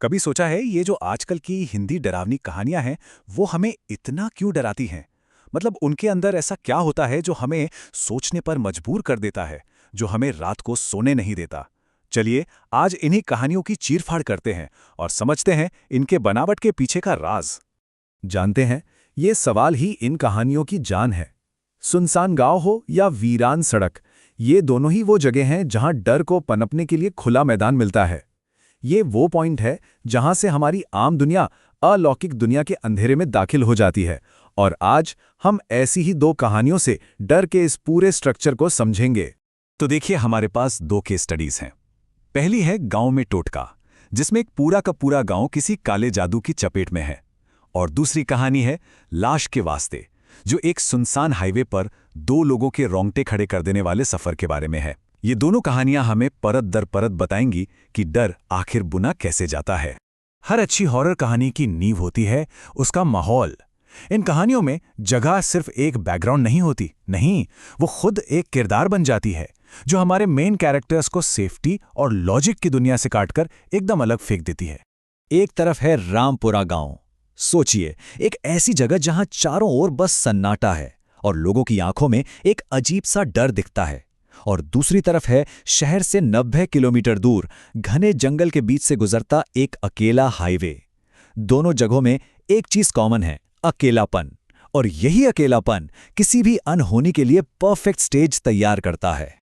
कभी सोचा है ये जो आजकल की हिंदी डरावनी कहानियां हैं वो हमें इतना क्यों डराती हैं? मतलब उनके अंदर ऐसा क्या होता है जो हमें सोचने पर मजबूर कर देता है, जो हमें रात को सोने नहीं देता? चलिए आज इन्हीं कहानियों की चीरफाड़ करते हैं और समझते हैं इनके बनावट के पीछे का राज। जानते हैं, ये सवाल ही इन कहानियों की जान है। सुनसान गांव हो या वीरान सड़क, ये दोनों ही वो जगह हैं जहां डर को पनपने के लिए खुला मैदान मिलता है। ये वो पॉइंट है जहां से हमारी आम दुनिया अलौकिक दुनिया के अंधेरे में दाखिल हो जाती है। और आज हम ऐसी ही दो कहानियों से डर के इस पूरे स्ट्रक्चर को समझेंगे। तो देखिए, हमारे पास दो केस स्टडीज हैं। पहली है गांव में टोटका, जिसमें एक पूरा का पूरा गांव किसी काले जादू की चपेट में है। और दूसरी कहानी है लाश के वास्ते, जो एक सुनसान हाईवे पर दो लोगों के रोंगटे खड़े कर देने वाले सफर के बारे में है। ये दोनों कहानियां हमें परत दर परत बताएंगी कि डर आखिर बुना कैसे जाता है। हर अच्छी हॉरर कहानी की नींव होती है उसका माहौल। इन कहानियों में जगह सिर्फ एक बैकग्राउंड नहीं होती, नहीं, वो खुद एक किरदार बन जाती है जो हमारे मेन कैरेक्टर्स को सेफ्टी और लॉजिक की दुनिया से काटकर एकदम अलग फेंक देती है। एक तरफ है रामपुरा गांव। सोचिए, एक ऐसी जगह जहां चारों ओर बस सन्नाटा है और लोगों की आंखों में एक अजीब सा डर दिखता है। और दूसरी तरफ है शहर से 90 किलोमीटर दूर घने जंगल के बीच से गुजरता एक अकेला हाईवे। दोनों जगहों में एक चीज कॉमन है, अकेलापन। और यही अकेलापन किसी भी अनहोनी के लिए परफेक्ट स्टेज तैयार करता है।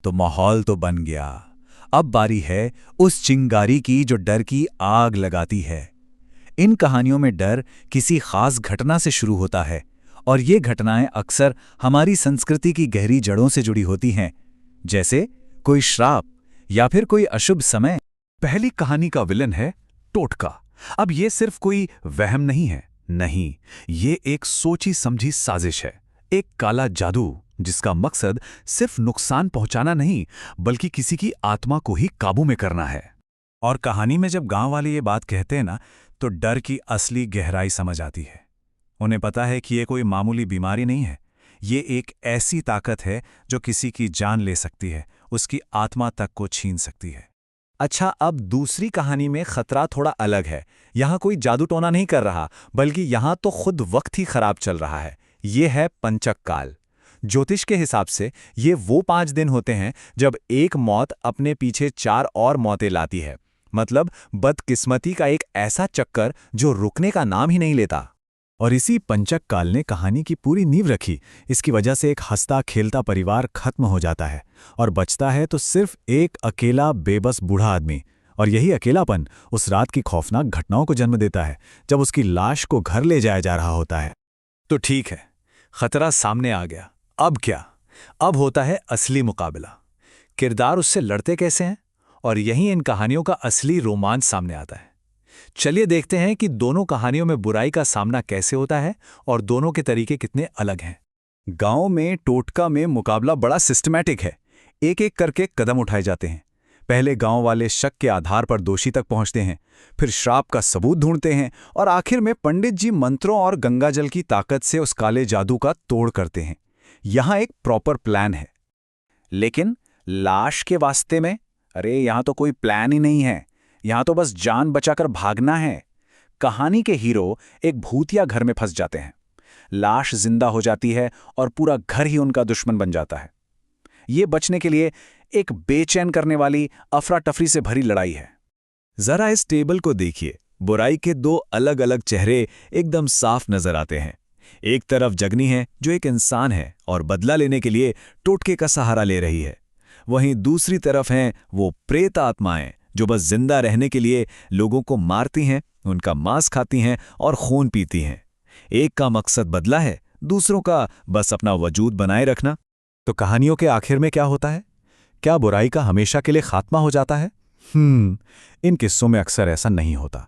तो माहौल तो बन गया। अब बारी है उस चिंगारी की जो डर की आग लगाती है। इन कहानियों में डर किसी खास घटना से शुरू होता है और ये घटनाएं अक्सर हमारी संस्कृति की गहरी जड़ों से जुड़ी होती हैं, जैसे कोई श्राप या फिर कोई अशुभ समय। पहली कहानी का विलन है टोटका। अब ये सिर्फ कोई वहम नहीं है, नहीं, ये एक सोची समझी साजिश है। एक काला जादू जिसका मकसद सिर्फ नुकसान पहुंचाना नहीं, बल्कि किसी की आत्मा को ही काबू में करना है। और कहानी में जब गांव वाले ये बात कहते हैं ना, तो डर की असली गहराई समझ आती है। उन्हें पता है कि ये कोई मामूली बीमारी नहीं है, ये एक ऐसी ताकत है जो किसी की जान ले सकती है, उसकी आत्मा तक को छीन सकती है। अच्छा, अब दूसरी कहानी में खतरा थोड़ा अलग है। यहाँ कोई जादू टोना नहीं कर रहा, बल्कि यहाँ तो खुद वक्त ही खराब चल रहा है। ये है पंचक काल। ज्योतिष के हिसाब से ये वो 5 दिन होते हैं जब एक मौत अपने पीछे 4 और मौतें लाती है। मतलब बदकिस्मती का एक ऐसा चक्कर जो रुकने का नाम ही नहीं लेता। और इसी पंचक काल ने कहानी की पूरी नींव रखी। इसकी वजह से एक हंसता खेलता परिवार खत्म हो जाता है और बचता है तो सिर्फ एक अकेला बेबस बूढ़ा आदमी। और यही अकेलापन उस रात की खौफनाक घटनाओं को जन्म देता है, जब उसकी लाश को घर ले जाया जा रहा होता है। तो ठीक है, खतरा सामने आ गया। अब क्या? अब होता है असली मुकाबला। किरदार उससे लड़ते कैसे हैं, और यहीं इन कहानियों का असली रोमांच सामने आता है। चलिए देखते हैं कि दोनों कहानियों में बुराई का सामना कैसे होता है और दोनों के तरीके कितने अलग हैं। गांव में टोटका में मुकाबला बड़ा सिस्टमैटिक है। एक एक करके कदम उठाए जाते हैं। पहले गांव वाले शक के आधार पर दोषी तक पहुंचते हैं, फिर श्राप का सबूत ढूंढते हैं और आखिर में पंडित जी मंत्रों और गंगाजल की ताकत से उस काले जादू का तोड़ करते हैं। यहां एक प्रॉपर प्लान है। लेकिन लाश के वास्ते में, अरे यहां तो कोई प्लान ही नहीं है। यहां तो बस जान बचाकर भागना है। कहानी के हीरो एक भूतिया घर में फंस जाते हैं। लाश जिंदा हो जाती है और पूरा घर ही उनका दुश्मन बन जाता है। ये बचने के लिए एक बेचैन करने वाली अफरा तफरी से भरी लड़ाई है। जरा इस टेबल को देखिए। बुराई के 2 अलग अलग चेहरे एकदम साफ नजर आते हैं। एक तरफ जगनी है जो एक इंसान है और बदला लेने के लिए टोटके का सहारा ले रही है। वहीं दूसरी तरफ हैं वो प्रेत आत्माएं जो बस जिंदा रहने के लिए लोगों को मारती हैं, उनका मांस खाती हैं और खून पीती हैं। एक का मकसद बदला है, दूसरों का बस अपना वजूद बनाए रखना। तो कहानियों के आखिर में क्या होता है? क्या बुराई का हमेशा के लिए खात्मा हो जाता है? इन किस्सों में अक्सर ऐसा नहीं होता।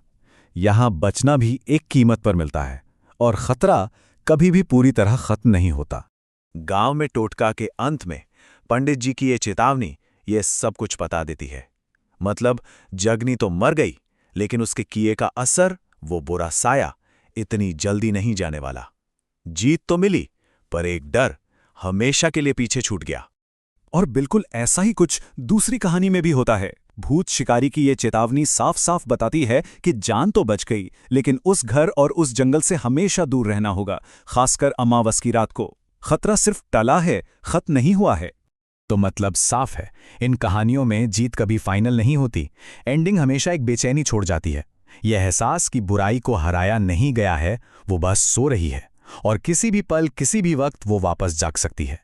यहां बचना भी एक कीमत पर मिलता है और खतरा कभी भी पूरी तरह खत्म नहीं होता। गांव में टोटका के अंत में पंडित जी की ये चेतावनी ये सब कुछ बता देती है। मतलब जगनी तो मर गई, लेकिन उसके किए का असर, वो बुरा साया, इतनी जल्दी नहीं जाने वाला। जीत तो मिली, पर एक डर हमेशा के लिए पीछे छूट गया। और बिल्कुल ऐसा ही कुछ दूसरी कहानी में भी होता है। भूत शिकारी की ये चेतावनी साफ साफ बताती है कि जान तो बच गई, लेकिन उस घर और उस जंगल से हमेशा दूर रहना होगा, खासकर अमावस की रात को। खतरा सिर्फ टला है, खत्म नहीं हुआ है। तो मतलब साफ है, इन कहानियों में जीत कभी फाइनल नहीं होती। एंडिंग हमेशा एक बेचैनी छोड़ जाती है। यह एहसास कि बुराई को हराया नहीं गया है, वो बस सो रही है, और किसी भी पल किसी भी वक्त वो वापस जाग सकती है।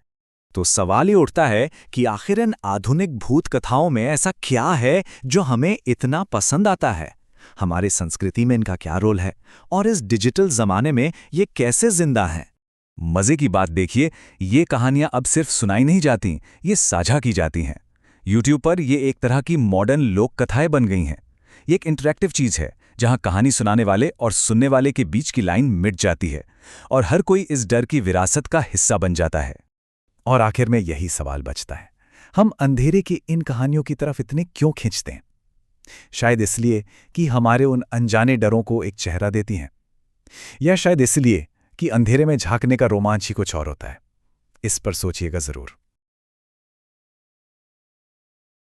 तो सवाल ये उठता है कि आखिर इन आधुनिक भूत कथाओं में ऐसा क्या है जो हमें इतना पसंद आता है? हमारी संस्कृति में इनका क्या रोल है, और इस डिजिटल जमाने में ये कैसे जिंदा हैं? मजे की बात देखिए, ये कहानियां अब सिर्फ सुनाई नहीं जाती, ये साझा की जाती हैं। YouTube पर ये एक तरह की मॉडर्न लोक कथाएं बन गई हैं। ये एक इंटरैक्टिव चीज है जहां कहानी सुनाने वाले और सुनने वाले के बीच की लाइन मिट जाती है, और हर कोई इस डर की विरासत का हिस्सा बन जाता है। और आखिर में यही सवाल बचता है, हम अंधेरे की इन कहानियों की तरफ इतने क्यों खींचते हैं? शायद इसलिए कि हमारे उन अनजाने डरों को एक चेहरा देती हैं, या शायद इसलिए कि अंधेरे में झांकने का रोमांच ही कुछ और होता है। इस पर सोचिएगा जरूर।